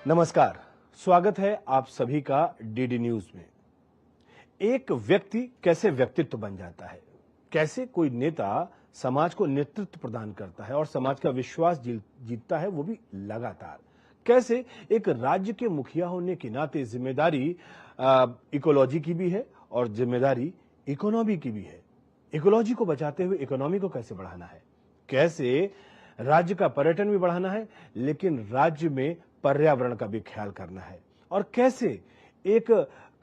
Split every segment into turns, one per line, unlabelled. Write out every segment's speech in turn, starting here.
नमस्कार, स्वागत है आप सभी का डीडी न्यूज में। एक व्यक्ति कैसे व्यक्तित्व बन जाता है, कैसे कोई नेता समाज को नेतृत्व प्रदान करता है और समाज का विश्वास जीतता है, वो भी लगातार। कैसे एक राज्य के मुखिया होने के नाते जिम्मेदारी इकोलॉजी की भी है और जिम्मेदारी इकोनॉमी की भी है। इकोलॉजी को बचाते हुए इकोनॉमी को कैसे बढ़ाना है, कैसे राज्य का पर्यटन भी बढ़ाना है लेकिन राज्य में पर्यावरण का भी ख्याल करना है, और कैसे एक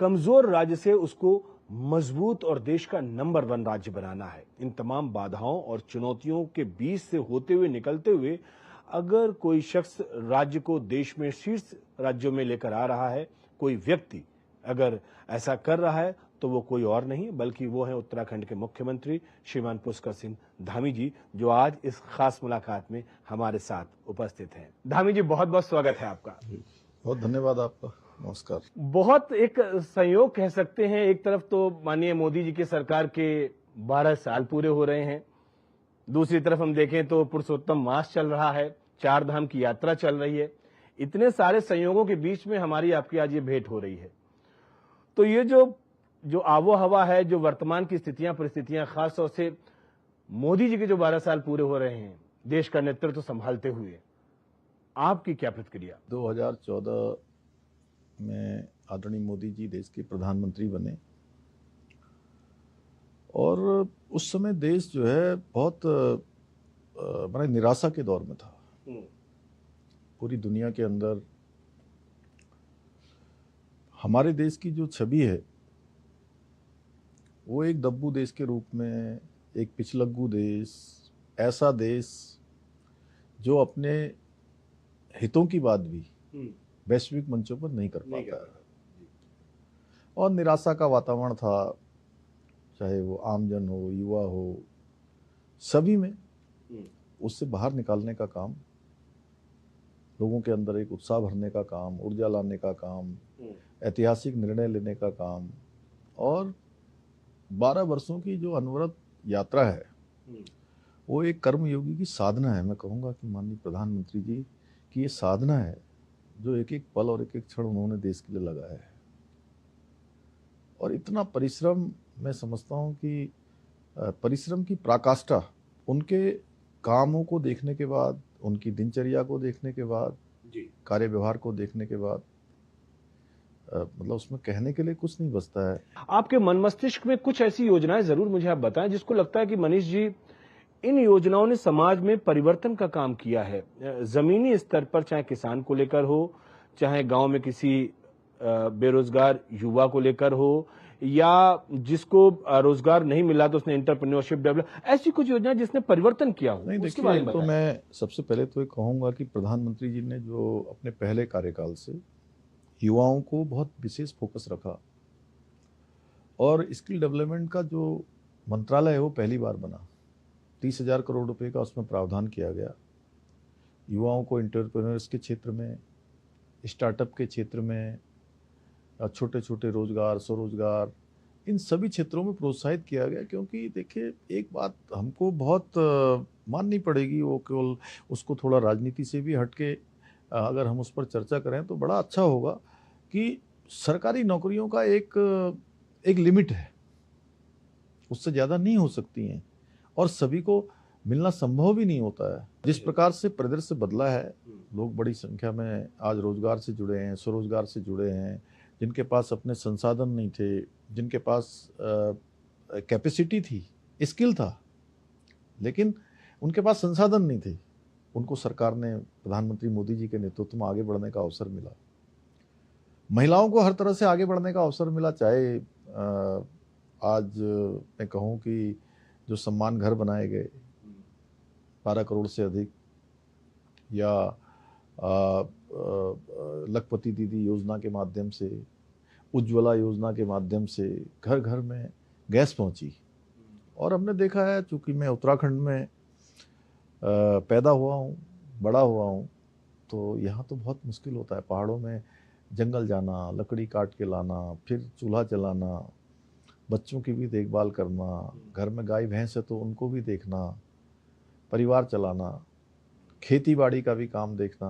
कमजोर राज्य से उसको मजबूत और देश का नंबर 1 राज्य बनाना है। इन तमाम बाधाओं और चुनौतियों के बीच से होते हुए निकलते हुए अगर कोई शख्स राज्य को देश में शीर्ष राज्यों में लेकर आ रहा है, कोई व्यक्ति अगर ऐसा कर रहा है तो वो कोई और नहीं बल्कि वो है उत्तराखंड के मुख्यमंत्री श्रीमान पुष्कर सिंह धामी जी, जो आज इस खास मुलाकात में हमारे साथ उपस्थित हैं। धामी जी, बहुत बहुत स्वागत है आपका।
बहुत धन्यवाद आपका। नमस्कार।
बहुत एक संयोग कह सकते हैं, एक तरफ तो माननीय मोदी जी की सरकार के 12 साल पूरे हो रहे हैं, दूसरी तरफ हम देखें तो पुरुषोत्तम मास चल रहा है, 4 धाम की यात्रा चल रही है। इतने सारे संयोगों के बीच में हमारी आपकी आज ये भेंट हो रही है। तो ये जो आबो हवा है, जो वर्तमान की स्थितियां परिस्थितियां, खास तौर से मोदी जी के जो 12 साल पूरे हो रहे हैं देश का नेतृत्व संभालते हुए, आपकी क्या प्रतिक्रिया?
2014 में आदरणीय मोदी जी देश के प्रधानमंत्री बने और उस समय देश जो है बहुत बड़े निराशा के दौर में था। पूरी दुनिया के अंदर हमारे देश की जो छवि है वो एक दब्बू देश के रूप में, एक पिछलग्गू देश, ऐसा देश जो अपने हितों की बात भी वैश्विक मंचों पर नहीं कर पाता है। और निराशा का वातावरण था, चाहे वो आमजन हो, युवा हो, सभी में उससे बाहर निकालने का काम, लोगों के अंदर एक उत्साह भरने का काम, ऊर्जा लाने का काम, ऐतिहासिक निर्णय लेने का काम, और 12 वर्षों की जो अनवरत यात्रा है वो एक कर्मयोगी की साधना है। मैं कहूँगा कि माननीय प्रधानमंत्री जी की ये साधना है जो एक एक पल और एक एक क्षण उन्होंने देश के लिए लगाया है। और इतना परिश्रम, मैं समझता हूँ कि परिश्रम की पराकाष्ठा उनके कामों को देखने के बाद, उनकी दिनचर्या को देखने के बाद, कार्य व्यवहार को देखने के बाद, मतलब उसमें कहने के लिए कुछ नहीं बचता है।
आपके मन मस्तिष्क में कुछ ऐसी योजनाएं जरूर मुझे आप बताएं जिसको लगता है कि मनीष जी, इन योजनाओं ने समाज में परिवर्तन का काम किया है, जमीनी स्तर पर, चाहे किसान को लेकर हो, चाहे गांव में किसी बेरोजगार युवा को लेकर हो, या जिसको रोजगार नहीं मिला तो उसने एंटरप्रेन्योरशिप डेवलप, ऐसी कुछ योजनाएं जिसने परिवर्तन किया हो।
नहीं, देखिए, तो मैं सबसे पहले तो ये कहूंगा कि प्रधानमंत्री जी ने जो अपने पहले कार्यकाल से युवाओं को बहुत विशेष फोकस रखा और स्किल डेवलपमेंट का जो मंत्रालय है वो पहली बार बना। 30,000 करोड़ रुपए का उसमें प्रावधान किया गया। युवाओं को एंटरप्रेन्योर्स के क्षेत्र में, स्टार्टअप के क्षेत्र में, छोटे छोटे रोजगार, स्वरोजगार, इन सभी क्षेत्रों में प्रोत्साहित किया गया। क्योंकि देखिए, एक बात हमको बहुत माननी पड़ेगी, वो केवल उसको थोड़ा राजनीति से भी हटके अगर हम उस पर चर्चा करें तो बड़ा अच्छा होगा कि सरकारी नौकरियों का एक लिमिट है, उससे ज़्यादा नहीं हो सकती हैं और सभी को मिलना संभव भी नहीं होता है। जिस प्रकार से परिदृश्य बदला है, लोग बड़ी संख्या में आज रोजगार से जुड़े हैं, स्वरोजगार से जुड़े हैं, जिनके पास अपने संसाधन नहीं थे, जिनके पास कैपेसिटी थी, स्किल था, लेकिन उनके पास संसाधन नहीं थे, उनको सरकार ने, प्रधानमंत्री मोदी जी के नेतृत्व में आगे बढ़ने का अवसर मिला। महिलाओं को हर तरह से आगे बढ़ने का अवसर मिला, चाहे आज मैं कहूँ कि जो सम्मान घर बनाए गए 12 करोड़ से अधिक, या लखपति दीदी योजना के माध्यम से, उज्ज्वला योजना के माध्यम से घर घर में गैस पहुंची। और हमने देखा है, चूँकि मैं उत्तराखंड में पैदा हुआ हूँ, बड़ा हुआ हूँ, तो यहाँ तो बहुत मुश्किल होता है। पहाड़ों में जंगल जाना, लकड़ी काट के लाना, फिर चूल्हा जलाना, बच्चों की भी देखभाल करना, घर में गाय भैंस है तो उनको भी देखना, परिवार चलाना, खेती बाड़ी का भी काम देखना,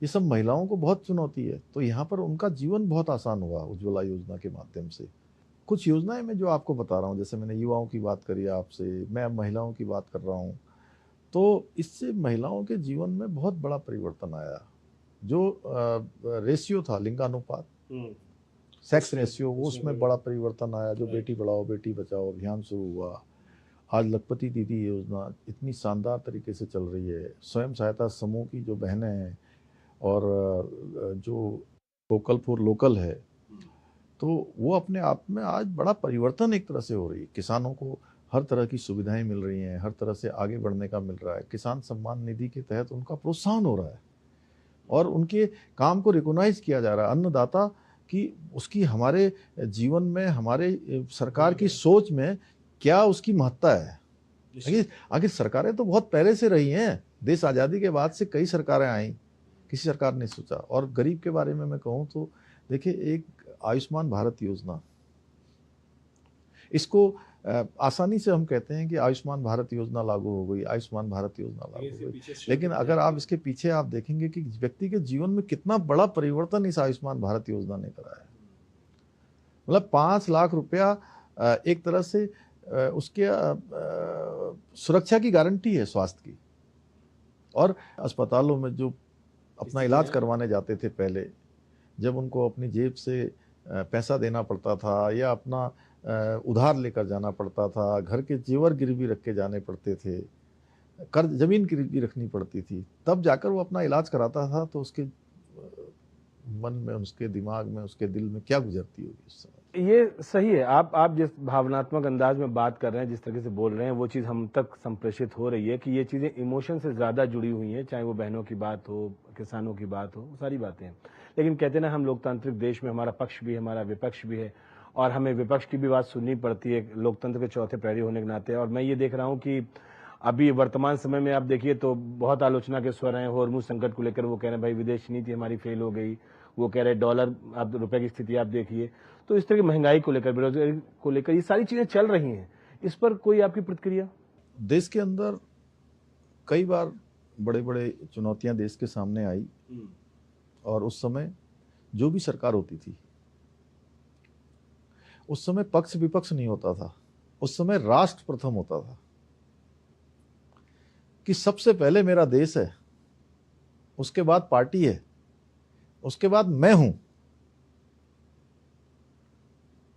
ये सब महिलाओं को बहुत चुनौती है। तो यहाँ पर उनका जीवन बहुत आसान हुआ उज्ज्वला योजना के माध्यम से। कुछ योजनाएं मैं जो आपको बता रहा हूँ, जैसे मैंने युवाओं की बात करी आपसे, मैं महिलाओं की बात कर रहा हूँ, तो इससे महिलाओं के जीवन में बहुत बड़ा परिवर्तन आया। जो रेशियो था, लिंगानुपात, सेक्स रेशियो, उसमें बड़ा परिवर्तन आया। जो बेटी पढ़ाओ बेटी बचाओ अभियान शुरू हुआ, आज लखपति दीदी योजना इतनी शानदार तरीके से चल रही है। स्वयं सहायता समूह की जो बहनें हैं और जो वोकल फॉर लोकल है, तो वो अपने आप में आज बड़ा परिवर्तन एक तरह से हो रही है। किसानों को हर तरह की सुविधाएं मिल रही हैं, हर तरह से आगे बढ़ने का मिल रहा है। किसान सम्मान निधि के तहत उनका प्रोत्साहन हो रहा है और उनके काम को रिकॉग्नाइज किया जा रहा है। अन्नदाता की उसकी हमारे जीवन में, हमारे सरकार की सोच में क्या उसकी महत्ता है। आखिर सरकारें तो बहुत पहले से रही हैं, देश आज़ादी के बाद से कई सरकारें आई, किसी सरकार ने सोचा। और गरीब के बारे में मैं कहूँ तो देखिए, एक आयुष्मान भारत योजना, इसको आसानी से हम कहते हैं कि आयुष्मान भारत योजना लागू हो गई, आयुष्मान भारत योजना लागू हो गई, लेकिन अगर आप इसके पीछे आप देखेंगे कि व्यक्ति के जीवन में कितना बड़ा परिवर्तन इस आयुष्मान भारत योजना ने करा है। मतलब 5 लाख रुपया एक तरह से उसके सुरक्षा की गारंटी है स्वास्थ्य की। और अस्पतालों में जो अपना इलाज करवाने जाते थे पहले, जब उनको अपनी जेब से पैसा देना पड़ता था या अपना उधार लेकर जाना पड़ता था, घर के जेवर गिरवी रख के जाने पड़ते थे, कर्ज जमीन गिरवी रखनी पड़ती थी, तब जाकर वो अपना इलाज कराता था, तो उसके मन में, उसके दिमाग में, उसके दिल में क्या गुजरती होगी उस समय।
ये सही है। आप जिस भावनात्मक अंदाज में बात कर रहे हैं, जिस तरीके से बोल रहे हैं, वो चीज़ हम तक संप्रेषित हो रही है कि ये चीज़ें इमोशन से ज़्यादा जुड़ी हुई हैं, चाहे वो बहनों की बात हो, किसानों की बात हो, वो सारी बातें हैं। लेकिन कहते हैं ना, हम लोकतांत्रिक देश में हमारा पक्ष भी है, हमारा विपक्ष भी है, और हमें विपक्ष की भी बात सुननी पड़ती है लोकतंत्र के चौथे प्रहरी होने के नाते। और मैं ये देख रहा हूँ कि अभी वर्तमान समय में आप देखिए तो बहुत आलोचना के स्वर हैं हॉर्मुज़ संकट को लेकर। वो कह रहे हैं भाई विदेश नीति हमारी फेल हो गई, वो कह रहे डॉलर, आप रुपए की स्थिति आप देखिए। तो इस तरह की महंगाई को लेकर, बेरोजगारी को लेकर ये सारी चीजें चल रही हैं, इस पर कोई आपकी प्रतिक्रिया?
देश के अंदर कई बार बड़े बड़े चुनौतियां देश के सामने आई, और उस समय जो भी सरकार होती थी, उस समय पक्ष विपक्ष नहीं होता था, उस समय राष्ट्र प्रथम होता था कि सबसे पहले मेरा देश है, उसके बाद पार्टी है, उसके बाद मैं हूं।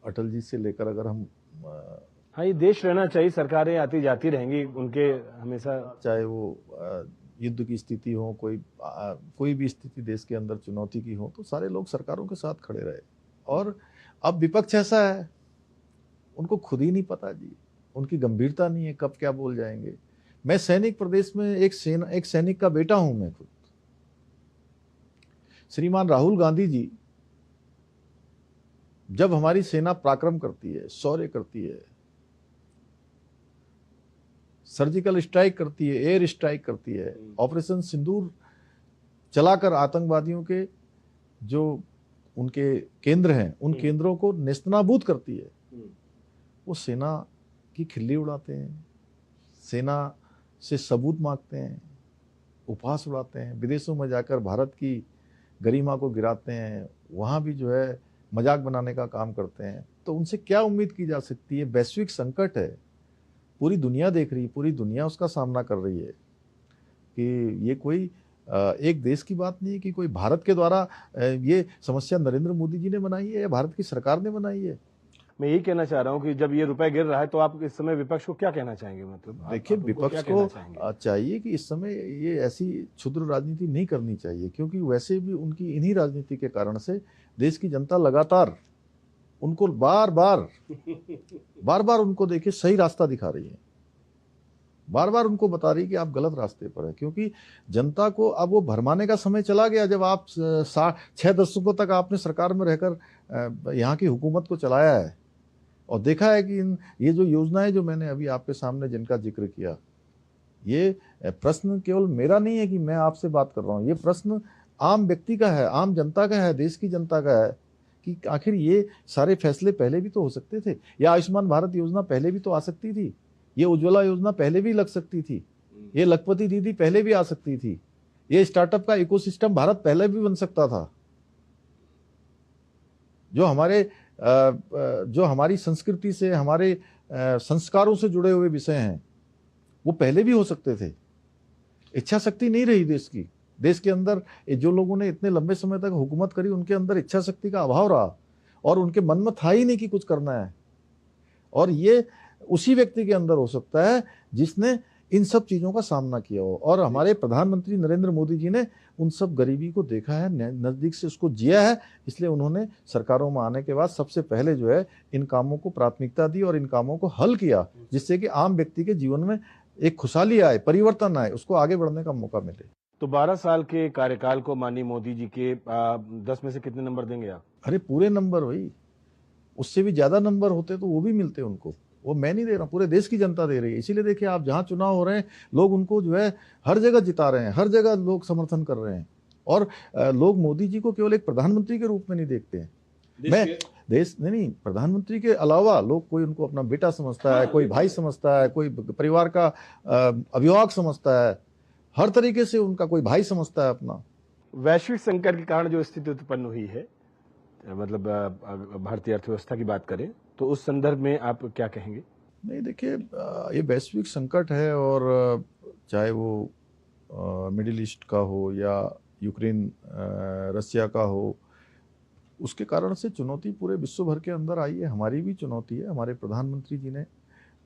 अटल जी से लेकर अगर हम
हाँ, ये देश रहना चाहिए, सरकारें आती जाती रहेंगी, उनके हमेशा,
चाहे वो युद्ध की स्थिति हो, कोई भी स्थिति देश के अंदर चुनौती की हो, तो सारे लोग सरकारों के साथ खड़े रहे। और अब विपक्ष ऐसा है, उनको खुद ही नहीं पता जी, उनकी गंभीरता नहीं है, कब क्या बोल जाएंगे। मैं सैनिक प्रदेश में एक सैनिक का बेटा हूं मैं खुद। श्रीमान राहुल गांधी जी जब हमारी सेना पराक्रम करती है, शौर्य करती है, सर्जिकल स्ट्राइक करती है, एयर स्ट्राइक करती है, ऑपरेशन सिंदूर चलाकर आतंकवादियों के जो उनके केंद्र हैं, उन केंद्रों को नेस्तनाबूद करती है, वो सेना की खिल्ली उड़ाते हैं, सेना से सबूत मांगते हैं, उपहास उड़ाते हैं, विदेशों में जाकर भारत की गरिमा को गिराते हैं, वहाँ भी जो है मजाक बनाने का काम करते हैं। तो उनसे क्या उम्मीद की जा सकती है? वैश्विक संकट है, पूरी दुनिया देख रही है, पूरी दुनिया उसका सामना कर रही है। कि ये कोई एक देश की बात नहीं है कि कोई भारत के द्वारा ये समस्या नरेंद्र मोदी जी ने बनाई है या भारत की सरकार ने बनाई है।
मैं यही कहना चाह रहा हूं कि जब ये रुपए गिर रहा है तो आप इस समय विपक्ष को क्या कहना चाहेंगे? मतलब
देखिए, विपक्ष को चाहिए कि इस समय ये ऐसी क्षुद्र राजनीति नहीं करनी चाहिए, क्योंकि वैसे भी उनकी इन्हीं राजनीति के कारण से देश की जनता लगातार उनको बार बार उनको देखिए सही रास्ता दिखा रही है, बार बार उनको बता रही कि आप गलत रास्ते पर है। क्योंकि जनता को अब वो भरमाने का समय चला गया, जब आप 6 दशकों तक आपने सरकार में रहकर यहाँ की हुकूमत को चलाया है और देखा है कि ये जो योजनाएं जो मैंने अभी आपके सामने जिनका जिक्र किया, ये प्रश्न केवल मेरा नहीं है कि मैं आपसे बात कर रहा हूँ, ये प्रश्न आम व्यक्ति का है, आम जनता का है, देश की जनता का है कि आखिर ये सारे फैसले पहले भी तो हो सकते थे, या आयुष्मान भारत योजना पहले भी तो आ सकती थी, ये उज्ज्वला योजना पहले भी लग सकती थी, ये लखपति दीदी पहले भी आ सकती थी, ये स्टार्टअप का इकोसिस्टम भारत पहले भी बन सकता था। जो हमारी संस्कृति से, हमारे संस्कारों से जुड़े हुए विषय हैं, वो पहले भी हो सकते थे। इच्छा शक्ति नहीं रही देश की। देश के अंदर जो लोगों ने इतने लंबे समय तक हुकूमत करी, उनके अंदर इच्छा शक्ति का अभाव रहा और उनके मन में था ही नहीं कि कुछ करना है। और ये उसी व्यक्ति के अंदर हो सकता है जिसने इन सब चीजों का सामना किया हो। और हमारे प्रधानमंत्री नरेंद्र मोदी जी ने उन सब गरीबी को देखा है, नजदीक से उसको जिया है, इसलिए उन्होंने सरकारों में आने के बाद सबसे पहले जो है इन कामों को प्राथमिकता दी और इन कामों को हल किया, जिससे कि आम व्यक्ति के जीवन में एक खुशहाली आए, परिवर्तन आए, उसको आगे बढ़ने का मौका मिले।
तो 12 साल के कार्यकाल को माननीय मोदी जी के 10 में से कितने नंबर देंगे आप?
अरे पूरे नंबर भाई, उससे भी ज्यादा नंबर होते तो वो भी मिलते उनको। वो मैं नहीं दे रहा, पूरे देश की जनता दे रही है। इसीलिए देखिए आप, जहां चुनाव हो रहे हैं, लोग उनको जो है हर जगह जिता रहे हैं, हर जगह लोग समर्थन कर रहे हैं। और लोग मोदी जी को केवल एक प्रधानमंत्री के रूप में नहीं देखते हैं। नहीं, प्रधानमंत्री के अलावा लोग, कोई उनको अपना बेटा समझता है, कोई भाई समझता है, कोई परिवार का अभिभावक समझता है, हर तरीके से उनका कोई भाई समझता है अपना।
वैश्विक संकट के कारण जो स्थिति उत्पन्न हुई है, मतलब भारतीय अर्थव्यवस्था की बात करें तो उस संदर्भ में आप क्या कहेंगे?
नहीं देखिए, ये वैश्विक संकट है, और चाहे वो मिडिल ईस्ट का हो या यूक्रेन रसिया का हो, उसके कारण से चुनौती पूरे विश्व भर के अंदर आई है। हमारी भी चुनौती है। हमारे प्रधानमंत्री जी ने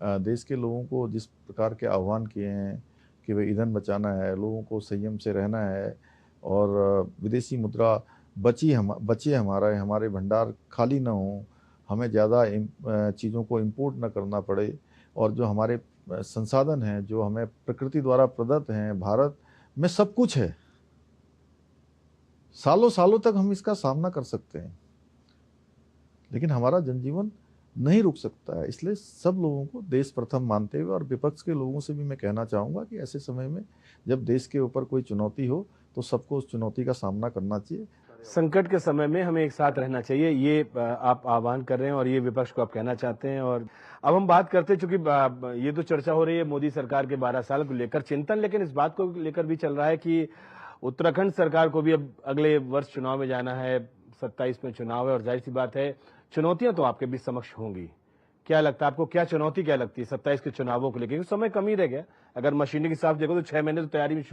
देश के लोगों को जिस प्रकार के आह्वान किए हैं कि भाई ईंधन बचाना है, लोगों को संयम से रहना है, और विदेशी मुद्रा बचे हमारे भंडार खाली ना हो, हमें ज़्यादा चीज़ों को इंपोर्ट ना करना पड़े, और जो हमारे संसाधन हैं, जो हमें प्रकृति द्वारा प्रदत्त हैं, भारत में सब कुछ है। सालों सालों तक हम इसका सामना कर सकते हैं, लेकिन हमारा जनजीवन नहीं रुक सकता है। इसलिए सब लोगों को देश प्रथम मानते हुए, और विपक्ष के लोगों से भी मैं कहना चाहूँगा कि ऐसे समय में जब देश के ऊपर कोई चुनौती हो तो सबको उस चुनौती का सामना करना चाहिए।
संकट के समय में हमें एक साथ रहना चाहिए, ये आप आह्वान कर रहे हैं और ये विपक्ष को आप कहना चाहते हैं। और अब हम बात करते हैं, चूंकि ये तो चर्चा हो रही है मोदी सरकार के 12 साल को लेकर चिंतन, लेकिन इस बात को लेकर भी चल रहा है कि उत्तराखंड सरकार को भी अब अगले वर्ष चुनाव में जाना है, 27 में चुनाव है, और जाहिर सी बात है चुनौतियां तो आपके भी समक्ष होंगी। क्या लगता है आपको, क्या चुनौती क्या लगती है 27 के चुनावों को लेकर? समय कम ही रह गया, अगर मशीनी के हिसाब से देखो तो 6 महीने तो तैयारी में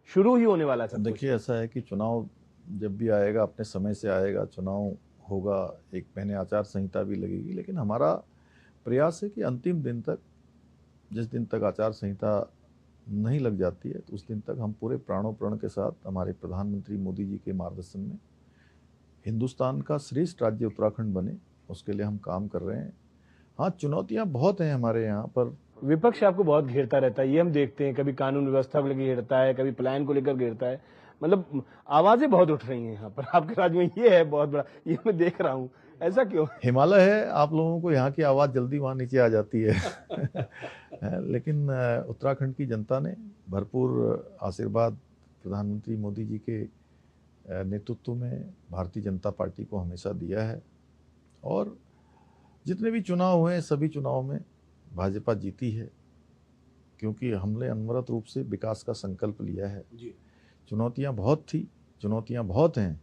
शुरू ही होने वाला है।
देखिए ऐसा है कि चुनाव जब भी आएगा अपने समय से आएगा, चुनाव होगा, 1 महीने आचार संहिता भी लगेगी, लेकिन हमारा प्रयास है कि अंतिम दिन तक, जिस दिन तक आचार संहिता नहीं लग जाती है, तो उस दिन तक हम पूरे प्राणों प्रण के साथ हमारे प्रधानमंत्री मोदी जी के मार्गदर्शन में हिंदुस्तान का श्रेष्ठ राज्य उत्तराखंड बने, उसके लिए हम काम कर रहे हैं। हाँ, चुनौतियां बहुत हैं हमारे यहाँ पर।
विपक्ष आपको बहुत घेरता रहता है, ये हम देखते हैं, कभी कानून व्यवस्था को लेकर घेरता है, कभी प्लान को लेकर घेरता है, मतलब आवाजें बहुत उठ रही हैं यहाँ पर आपके राज्य में, ये है बहुत बड़ा, ये मैं देख रहा हूँ, ऐसा क्यों?
हिमालय है, आप लोगों को यहाँ की आवाज जल्दी वहाँ नीचे आ जाती है। लेकिन उत्तराखंड की जनता ने भरपूर आशीर्वाद प्रधानमंत्री मोदी जी के नेतृत्व में भारतीय जनता पार्टी को हमेशा दिया है, और जितने भी चुनाव हुए सभी चुनाव में भाजपा जीती है, क्योंकि हमने अनवरत रूप से विकास का संकल्प लिया है। चुनौतियां बहुत थी, चुनौतियां बहुत हैं,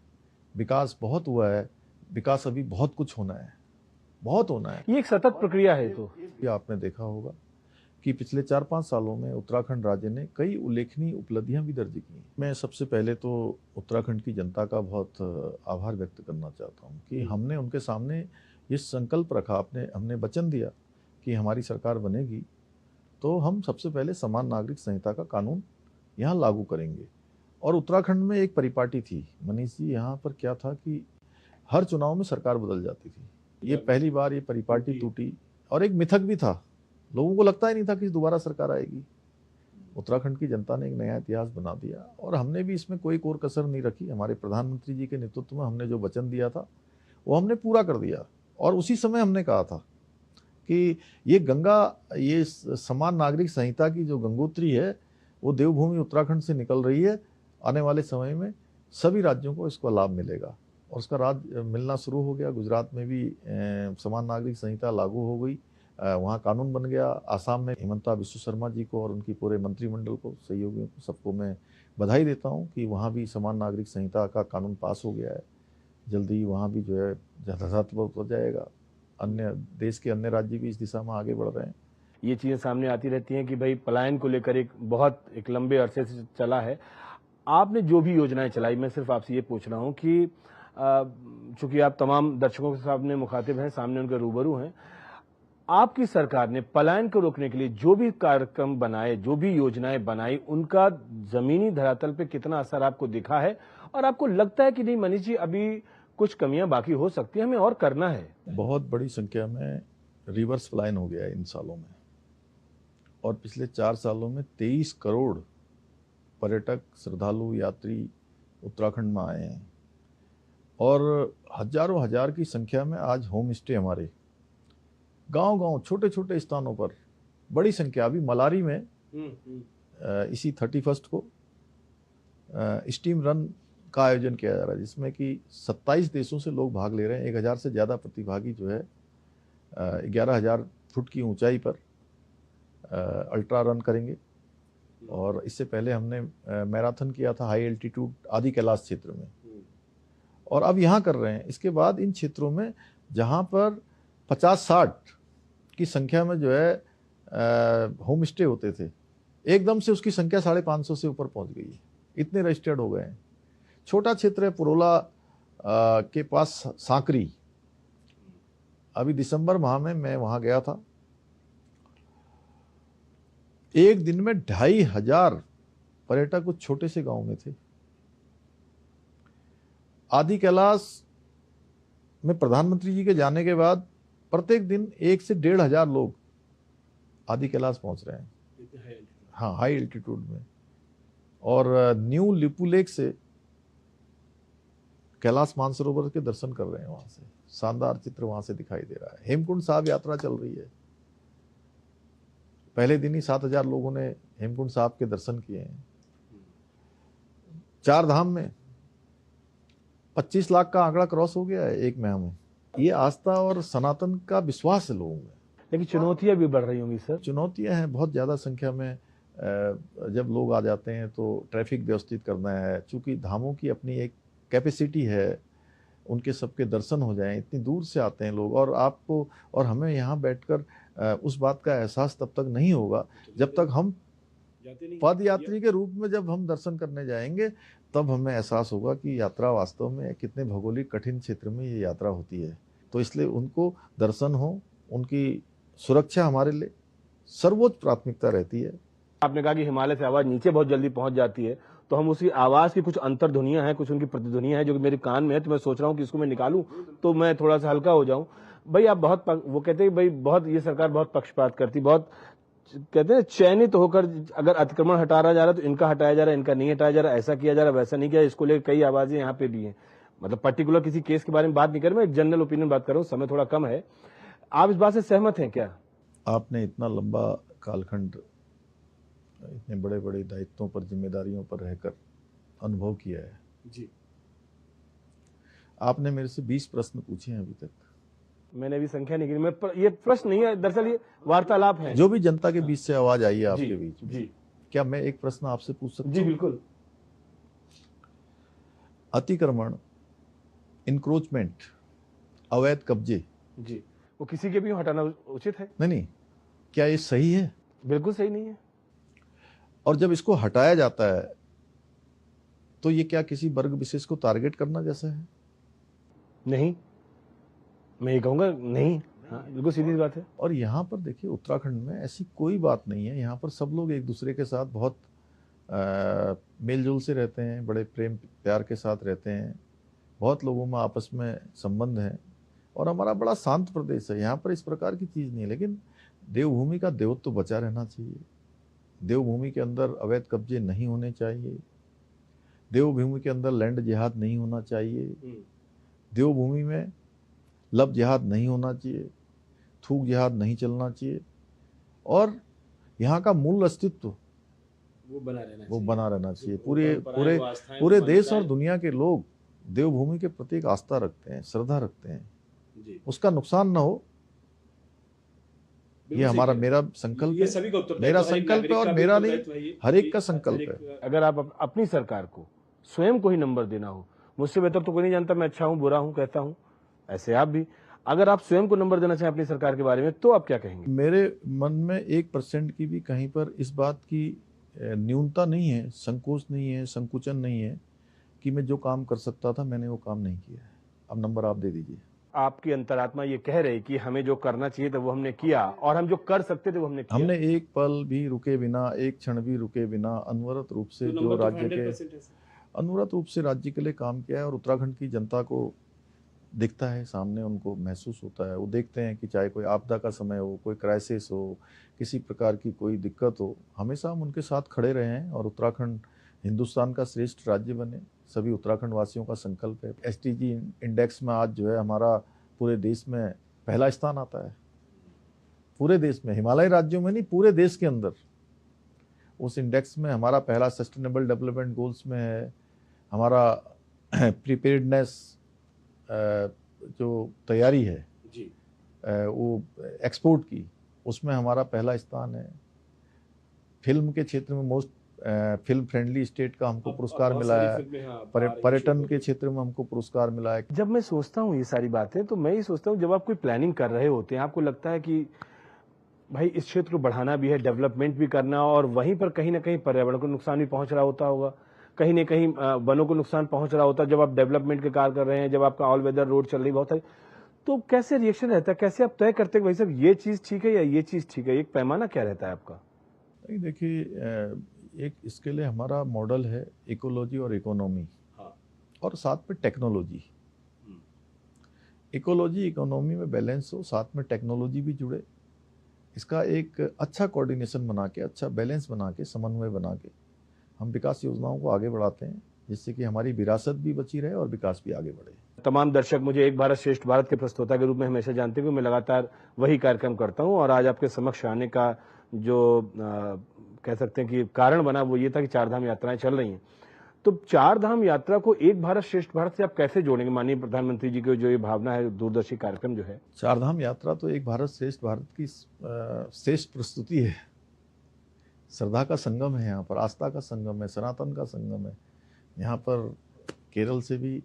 विकास बहुत हुआ है, विकास अभी बहुत कुछ होना है, बहुत होना है।
ये एक सतत प्रक्रिया है। तो
ये आपने देखा होगा कि पिछले 4-5 सालों में उत्तराखंड राज्य ने कई उल्लेखनीय उपलब्धियां भी दर्ज की। मैं सबसे पहले तो उत्तराखंड की जनता का बहुत आभार व्यक्त करना चाहता हूं कि हमने उनके सामने ये संकल्प रखा, हमने वचन दिया कि हमारी सरकार बनेगी तो हम सबसे पहले समान नागरिक संहिता का कानून यहाँ लागू करेंगे। और उत्तराखंड में एक परिपाटी थी, मनीष जी, यहाँ पर क्या था कि हर चुनाव में सरकार बदल जाती थी। ये पहली बार ये परिपाटी टूटी, और एक मिथक भी था, लोगों को लगता ही नहीं था कि दोबारा सरकार आएगी। उत्तराखंड की जनता ने एक नया इतिहास बना दिया, और हमने भी इसमें कोई कोर कसर नहीं रखी। हमारे प्रधानमंत्री जी के नेतृत्व में हमने जो वचन दिया था वो हमने पूरा कर दिया, और उसी समय हमने कहा था कि ये समान नागरिक संहिता की जो गंगोत्री है वो देवभूमि उत्तराखंड से निकल रही है। आने वाले समय में सभी राज्यों को इसका लाभ मिलेगा, और उसका राज मिलना शुरू हो गया। गुजरात में भी समान नागरिक संहिता लागू हो गई, वहाँ कानून बन गया। आसाम में हिमंता बिश्व शर्मा जी को और उनकी पूरे मंत्रिमंडल को, सहयोगियों को, सबको मैं बधाई देता हूँ कि वहाँ भी समान नागरिक संहिता का कानून पास हो गया है। जल्दी ही वहाँ भी जो है यथार्थवत हो जाएगा। अन्य देश के अन्य राज्य भी इस दिशा में आगे बढ़ रहे हैं।
ये चीजें सामने आती रहती हैं कि भाई पलायन को लेकर एक लंबे अरसे से चला है। आपने जो भी योजनाएं चलाई, मैं सिर्फ आपसे ये पूछ रहा हूं कि चूंकि आप तमाम दर्शकों के सामने मुखातिब हैं, सामने उनके रूबरू हैं, आपकी सरकार ने पलायन को रोकने के लिए जो भी कार्यक्रम बनाए, जो भी योजनाएं बनाई, उनका जमीनी धरातल पे कितना असर आपको दिखा है? और आपको लगता है कि नहीं मनीष जी, अभी कुछ कमियां बाकी हो सकती है, हमें और करना है?
बहुत बड़ी संख्या में रिवर्स पलायन हो गया है इन सालों में, और पिछले 4 सालों में 23 करोड़ पर्यटक, श्रद्धालु, यात्री उत्तराखंड में आए हैं, और हजारों हजार की संख्या में आज होम स्टे हमारे गांव-गांव, छोटे-छोटे स्थानों पर बड़ी संख्या। अभी मलारी में इसी 31 को स्टीम रन का आयोजन किया जा रहा है, जिसमें कि 27 देशों से लोग भाग ले रहे हैं। 1000 से ज़्यादा प्रतिभागी जो है 11,000 फुट की ऊंचाई पर अल्ट्रा रन करेंगे। और इससे पहले हमने मैराथन किया था हाई एल्टीट्यूड आदि कैलाश क्षेत्र में, और अब यहाँ कर रहे हैं। इसके बाद इन क्षेत्रों में जहाँ पर 50-60 की संख्या में जो है होम स्टे होते थे, एकदम से उसकी संख्या 550 से ऊपर पहुँच गई है। इतने रजिस्टर्ड हो गए हैं। छोटा क्षेत्र है पुरोला के पास सांकरी। अभी दिसंबर माह में मैं वहाँ गया था। एक दिन में 2500 पर्यटक उस छोटे से गांव में थे। आदि कैलाश में प्रधानमंत्री जी के जाने के बाद प्रत्येक दिन 1 से 1,500 लोग आदि कैलाश पहुंच रहे हैं। हाँ, हाई एल्टीट्यूड में। और न्यू लिपू लेक से कैलाश मानसरोवर के दर्शन कर रहे हैं। वहां से शानदार चित्र वहां से दिखाई दे रहा है। हेमकुंड साहब यात्रा चल रही है। पहले दिन ही 7,000 लोगों ने हेमकुंड साहब के दर्शन किए हैं। 4 धाम में 25 लाख का आंकड़ा क्रॉस हो गया है एक माह में। ये आस्था और सनातन का विश्वास है लोगों में।
लेकिन चुनौतियां भी बढ़ रही होंगी सर?
चुनौतियां हैं बहुत ज़्यादा संख्या में। जब लोग आ जाते हैं तो ट्रैफिक व्यवस्थित करना है। चूँकि धामों की अपनी एक कैपेसिटी है, उनके सबके दर्शन हो जाएं। इतनी दूर से आते हैं लोग, और आपको और हमें यहाँ बैठकर उस बात का एहसास तब तक नहीं होगा जब तक हम पद यात्री के रूप में जब हम दर्शन करने जाएंगे, तब हमें एहसास होगा कि यात्रा वास्तव में कितने भौगोलिक कठिन क्षेत्र में ये यात्रा होती है। तो इसलिए उनको दर्शन हो, उनकी सुरक्षा हमारे लिए सर्वोच्च प्राथमिकता रहती है।
आपने कहा कि हिमालय से आवाज नीचे बहुत जल्दी पहुंच जाती है, तो हम उसी आवाज की कुछ अंतर्ध्वनियां हैं, कुछ उनकी प्रतिध्वनियां हैं जो कि मेरे कान में है, तो मैं सोच रहा हूं कि इसको मैं निकालूं तो मैं थोड़ा सा हल्का हो जाऊं। भाई आप वो कहते हैं भाई बहुत ये सरकार बहुत पक्षपात करती, बहुत कहते हैं चयनित होकर अगर अतिक्रमण हटाया जा रहा है तो इनका हटाया जा रहा है, इनका नहीं हटाया जा रहा, ऐसा किया जा रहा, वैसा नहीं किया। इसको लेकर कई आवाजें यहाँ पे भी हैं। मतलब पर्टिकुलर किसी केस के बारे में बात नहीं कर रहा, मैं एक जनरल ओपिनियन बात कर रहा हूँ। समय थोड़ा कम है। आप इस बात से सहमत हैं क्या?
आपने इतना लंबा कालखंड इतने बड़े बड़े दायित्वों पर, जिम्मेदारियों पर रहकर अनुभव किया है
जी।
आपने मेरे से 20 प्रश्न पूछे हैं अभी तक।
मैंने अभी संख्या नहीं गिनी। ये प्रश्न नहीं है, दरअसल ये वार्तालाप है।
जो भी जनता के बीच से आवाज आई है आपके बीच में,
जी।
क्या मैं एक प्रश्न आपसे पूछ सकता हूं?
जी बिल्कुल।
अतिक्रमण, इंक्रोचमेंट, अवैध कब्जे,
जी, वो किसी के भी हटाना उचित है?
नहीं, क्या ये सही है?
बिल्कुल सही नहीं है।
और जब इसको हटाया जाता है तो ये क्या किसी वर्ग विशेष को टारगेट करना जैसा है?
नहीं, मैं ये कहूंगा नहीं। हाँ, बिल्कुल सीधी बात है।
और यहाँ पर देखिए, उत्तराखंड में ऐसी कोई बात नहीं है। यहाँ पर सब लोग एक दूसरे के साथ बहुत मेलजोल से रहते हैं, बड़े प्रेम प्यार के साथ रहते हैं। बहुत लोगों में आपस में संबंध हैं, और हमारा बड़ा शांत प्रदेश है। यहाँ पर इस प्रकार की चीज़ नहीं है। लेकिन देवभूमि का देवत्व तो बचा रहना चाहिए। देवभूमि के अंदर अवैध कब्जे नहीं होने चाहिए। देवभूमि के अंदर लैंड जिहाद नहीं होना चाहिए। देवभूमि में लब जिहाद नहीं होना चाहिए। थूक जिहाद नहीं चलना चाहिए। और यहाँ का मूल अस्तित्व वो बना रहना चाहिए। पूरे देश और दुनिया के लोग देवभूमि के प्रति एक आस्था रखते हैं, श्रद्धा रखते हैं। उसका नुकसान ना हो, ये हमारा मेरा संकल्प
ये
है,
सभी का उत्तरदायित्व
मेरा
है, हर एक
संकल्प है
नागरिक
और
का भी
मेरा नहीं,
उत्तरदायित्व है ये
हर एक
कि
का संकल्प
हर
है।
एक- अगर आप अपनी सरकार को स्वयं को ही नंबर देना हो, मुझसे बेहतर तो कोई नहीं जानता मैं अच्छा हूं बुरा हूं कहता हूं, ऐसे आप भी अगर आप स्वयं को नंबर देना चाहें अपनी सरकार के बारे में तो आप क्या कहेंगे?
मेरे मन में 1% की भी कहीं पर इस बात की न्यूनता नहीं है, संकोच नहीं है, संकुचन नहीं है कि मैं जो काम कर सकता था मैंने वो काम नहीं किया है। अब नंबर आप दे दीजिए।
आपकी अंतरात्मा ये कह रही कि हमें जो करना चाहिए था वो हमने किया और हम जो कर सकते थे वो हमने किया।
हमने एक पल भी रुके बिना, एक क्षण भी रुके बिना अनवरत रूप से जो राज्य के अनवरत रूप से राज्य के लिए काम किया है और उत्तराखंड की जनता को दिखता है सामने, उनको महसूस होता है। वो देखते हैं कि चाहे कोई आपदा का समय हो, कोई क्राइसिस हो, किसी प्रकार की कोई दिक्कत हो, हमेशा हम उनके साथ खड़े रहे हैं और उत्तराखंड हिंदुस्तान का श्रेष्ठ राज्य बने, सभी उत्तराखंड वासियों का संकल्प है। एसटीजी इंडेक्स में आज जो है हमारा पूरे देश में पहला स्थान आता है, पूरे देश में, हिमालय राज्यों में नहीं, पूरे देश के अंदर उस इंडेक्स में हमारा पहला सस्टेनेबल डेवलपमेंट गोल्स में है। हमारा प्रिपेयर्डनेस जो तैयारी है
जी।
वो एक्सपोर्ट की, उसमें हमारा पहला स्थान है। फिल्म के क्षेत्र में मोस्ट फिल्म फ्रेंडली स्टेट का हमको पुरस्कार मिला है। पर्यटन के क्षेत्र में हमको पुरस्कार मिला है।
जब मैं सोचता हूँ ये सारी बातें तो मैं ये सोचता हूँ जब आप कोई प्लानिंग कर रहे होते हैं आपको लगता है कि भाई इस क्षेत्र को बढ़ाना भी है, डेवलपमेंट भी करना, और वहीं पर कहीं ना कहीं पर्यावरण को नुकसान भी पहुंच रहा होता होगा, कहीं ना कहीं वनों को नुकसान पहुंच रहा होता है जब आप डेवलपमेंट के कार्य कर रहे हैं, जब आपका ऑल वेदर रोड चल रही बहुत सारी, तो कैसे रिएक्शन रहता है, कैसे आप तय करते हैं भाई साहब ये चीज ठीक है या ये चीज ठीक है, एक पैमाना क्या रहता है आपका?
नहीं देखिए, एक इसके लिए हमारा मॉडल है इकोलॉजी और इकोनॉमी।
हाँ।
और साथ में टेक्नोलॉजी। इकोलॉजी इकोनॉमी में बैलेंस हो, साथ में टेक्नोलॉजी भी जुड़े, इसका एक अच्छा कोऑर्डिनेशन बना के, अच्छा बैलेंस बना के, समन्वय बना के हम विकास योजनाओं को आगे बढ़ाते हैं, जिससे कि हमारी विरासत भी बची रहे और विकास भी आगे बढ़े।
तमाम दर्शक मुझे एक भारत श्रेष्ठ भारत के प्रस्तोता के रूप में हमेशा जानते हैं कि मैं लगातार वही कार्यक्रम करता हूं और आज आपके समक्ष आने का जो कह सकते हैं कि कारण बना वो ये था कि चारधाम यात्राएं चल रही हैं। तो चारधाम यात्रा को एक भारत श्रेष्ठ भारत से आप कैसे जोड़ेंगे? माननीय प्रधानमंत्री जी की जो ये भावना है, दूरदर्शी कार्यक्रम जो है
चारधाम यात्रा तो एक भारत श्रेष्ठ भारत की श्रेष्ठ प्रस्तुति है। श्रद्धा का संगम है, यहाँ पर आस्था का संगम है, सनातन का संगम है। यहाँ पर केरल से भी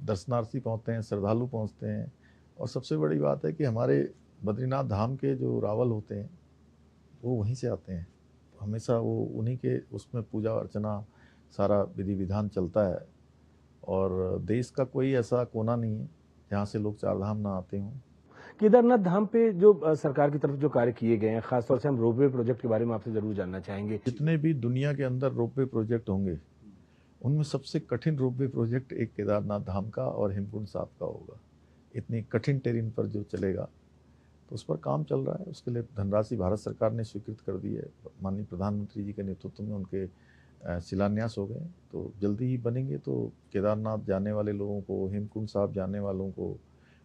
दर्शनार्थी पहुँचते हैं, श्रद्धालु पहुँचते हैं। और सबसे बड़ी बात है कि हमारे बद्रीनाथ धाम के जो रावल होते हैं वो वहीं से आते हैं, हमेशा वो उन्हीं के उसमें पूजा अर्चना सारा विधि विधान चलता है। और देश का कोई ऐसा कोना नहीं है जहाँ से लोग चारधाम ना आते हों।
केदारनाथ धाम पे जो सरकार की तरफ जो कार्य किए गए हैं, खासतौर से हम रोपवे प्रोजेक्ट के बारे में आपसे जरूर जानना चाहेंगे।
जितने भी दुनिया के अंदर रोपवे प्रोजेक्ट होंगे उनमें सबसे कठिन रोपवे प्रोजेक्ट एक केदारनाथ धाम का और हेमकुंड साहब का होगा। इतनी कठिन टेरेन पर जो चलेगा, तो उस पर काम चल रहा है। उसके लिए धनराशि भारत सरकार ने स्वीकृत कर दी है। माननीय प्रधानमंत्री जी के नेतृत्व में उनके शिलान्यास हो गए, तो जल्दी ही बनेंगे। तो केदारनाथ जाने वाले लोगों को, हेमकुंड साहब जाने वालों को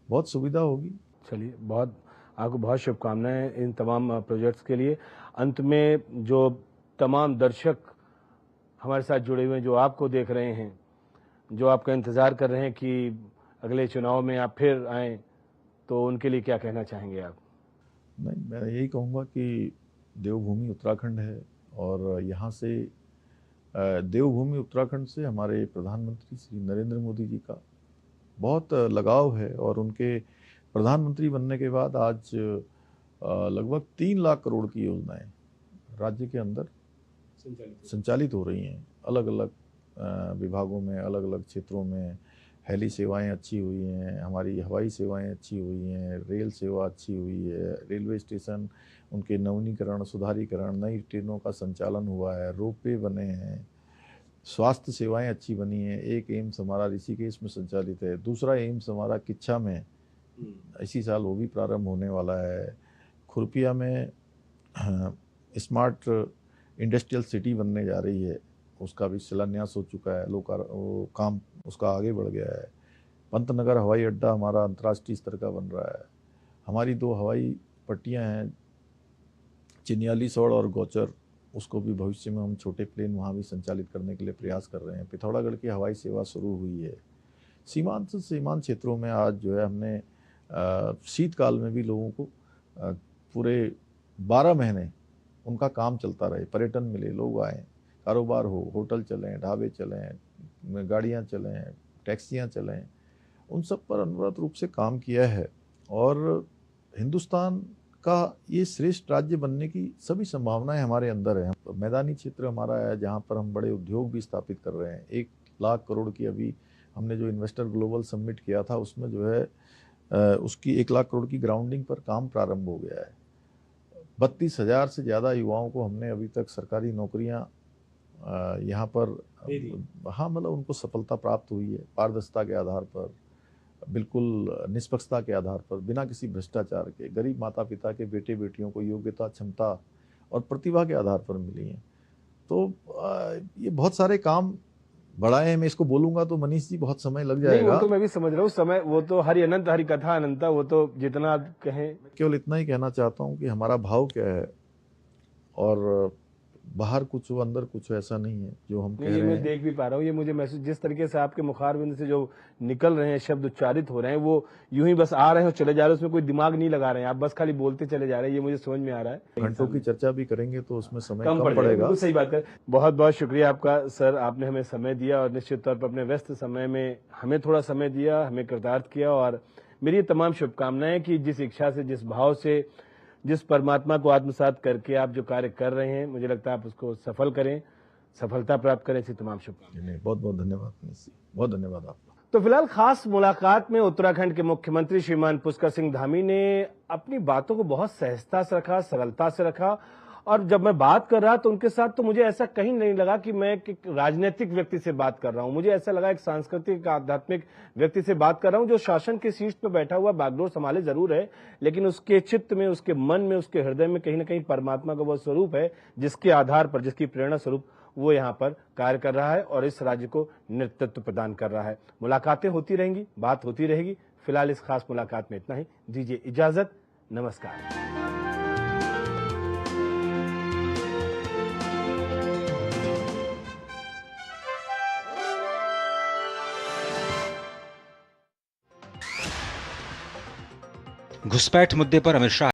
बहुत सुविधा होगी।
चलिए, बहुत आपको बहुत शुभकामनाएं इन तमाम प्रोजेक्ट्स के लिए। अंत में जो तमाम दर्शक हमारे साथ जुड़े हुए हैं, जो आपको देख रहे हैं, जो आपका इंतज़ार कर रहे हैं कि अगले चुनाव में आप फिर आएँ, तो उनके लिए क्या कहना चाहेंगे आप?
नहीं, मैं यही कहूँगा कि देवभूमि उत्तराखंड है और यहाँ से देवभूमि उत्तराखंड से हमारे प्रधानमंत्री श्री नरेंद्र मोदी जी का बहुत लगाव है। और उनके प्रधानमंत्री बनने के बाद आज लगभग 3 लाख करोड़ की योजनाएं राज्य के अंदर संचालित हो रही हैं। अलग अलग विभागों में, अलग अलग क्षेत्रों में हेली सेवाएं अच्छी हुई हैं, हमारी हवाई सेवाएं अच्छी हुई हैं, रेल सेवा अच्छी हुई है, रेलवे स्टेशन उनके नवीनीकरण, सुधारीकरण, नई ट्रेनों का संचालन हुआ है, रोपवे बने हैं, स्वास्थ्य सेवाएं अच्छी बनी हैं। एक एम्स हमारा ऋषिकेश में संचालित है, दूसरा एम्स हमारा किच्छा में इसी साल वो भी प्रारंभ होने वाला है। खुरपिया में स्मार्ट इंडस्ट्रियल सिटी बनने जा रही है, उसका भी शिलान्यास हो चुका है, वो काम उसका आगे बढ़ गया है। पंतनगर हवाई अड्डा हमारा अंतर्राष्ट्रीय स्तर का बन रहा है। हमारी 2 हवाई पट्टियां हैं, चिन्यालीसौड़ और गौचर, उसको भी भविष्य में हम छोटे प्लेन वहाँ भी संचालित करने के लिए प्रयास कर रहे हैं। पिथौरागढ़ की हवाई सेवा शुरू हुई है। सीमांत से सीमांत क्षेत्रों में आज जो है हमने शीतकाल में भी लोगों को पूरे 12 महीने उनका काम चलता रहे, पर्यटन मिले, लोग आए, कारोबार हो, होटल चलें, ढाबे चलें, गाड़ियाँ चलें, टैक्सियाँ चलें, उन सब पर अनवरत रूप से काम किया है। और हिंदुस्तान का ये श्रेष्ठ राज्य बनने की सभी संभावनाएं हमारे अंदर हैं। मैदानी क्षेत्र हमारा है जहाँ पर हम बड़े उद्योग भी स्थापित कर रहे हैं। 1 लाख करोड़ की अभी हमने जो इन्वेस्टर ग्लोबल समिट किया था उसमें जो है उसकी 1 लाख करोड़ की ग्राउंडिंग पर काम प्रारंभ हो गया है। 32,000 से ज़्यादा युवाओं को हमने अभी तक सरकारी नौकरियां यहाँ पर हाँ मतलब उनको सफलता प्राप्त हुई है, पारदर्शिता के आधार पर, बिल्कुल निष्पक्षता के आधार पर, बिना किसी भ्रष्टाचार के। गरीब माता पिता के बेटे बेटियों को योग्यता, क्षमता और प्रतिभा के आधार पर मिली हैं। तो ये बहुत सारे काम बढ़ाए हैं। मैं इसको बोलूंगा तो मनीष जी बहुत समय लग
नहीं,
जाएगा।
वो तो मैं भी समझ रहा हूँ, समय वो तो हरि अनंत हरि कथा अनंता, वो तो जितना आप कहें।
केवल इतना ही कहना चाहता हूँ कि हमारा भाव क्या है, और बाहर कुछ हो अंदर कुछ हो ऐसा नहीं है जो हम कह
ये
रहे
मैं
हैं।
देख भी पा रहा हूँ, ये मुझे महसूस, जिस तरीके से आपके मुखारबिंद से जो निकल रहे हैं शब्द उच्चारित हो रहे हैं, वो यूं ही बस आ रहे हैं और चले जा रहे हैं, उसमें कोई दिमाग नहीं लगा रहे हैं, आप बस खाली बोलते चले जा रहे हैं, ये मुझे समझ में आ रहा है।
घंटों की चर्चा भी करेंगे तो उसमें समय
कम
कम
पड़ जाएगा,
पड़ेगा।
बिल्कुल सही बात है। बहुत बहुत शुक्रिया आपका सर, आपने हमें समय दिया और निश्चित तौर पर अपने व्यस्त समय में हमें थोड़ा समय दिया, हमें कृतार्थ किया। और मेरी ये तमाम शुभकामनाएं कि जिस इच्छा से, जिस भाव से, जिस परमात्मा को आत्मसात करके आप जो कार्य कर रहे हैं, मुझे लगता है आप उसको सफल करें, सफलता प्राप्त करें। ऐसी तमाम शुभकामनाएं।
बहुत बहुत धन्यवाद मनीष जी, बहुत धन्यवाद आपका।
तो फिलहाल खास मुलाकात में उत्तराखंड के मुख्यमंत्री श्रीमान पुष्कर सिंह धामी ने अपनी बातों को बहुत सहजता से रखा, सरलता से रखा। और जब मैं बात कर रहा तो उनके साथ तो मुझे ऐसा कहीं नहीं लगा कि मैं एक राजनीतिक व्यक्ति से बात कर रहा हूं। मुझे ऐसा लगा एक सांस्कृतिक, आध्यात्मिक व्यक्ति से बात कर रहा हूं, जो शासन की सीट पर बैठा हुआ बागडोर संभाले जरूर है, लेकिन उसके चित्त में, उसके मन में, उसके हृदय में कहीं ना कहीं परमात्मा का वो स्वरूप है, जिसके आधार पर, जिसकी प्रेरणा स्वरूप वो यहाँ पर कार्य कर रहा है और इस राज्य को नेतृत्व प्रदान कर रहा है। मुलाकातें होती रहेंगी, बात होती रहेगी। फिलहाल इस खास मुलाकात में इतना ही। दीजिए इजाजत, नमस्कार।
घुसपैठ मुद्दे पर अमित शाह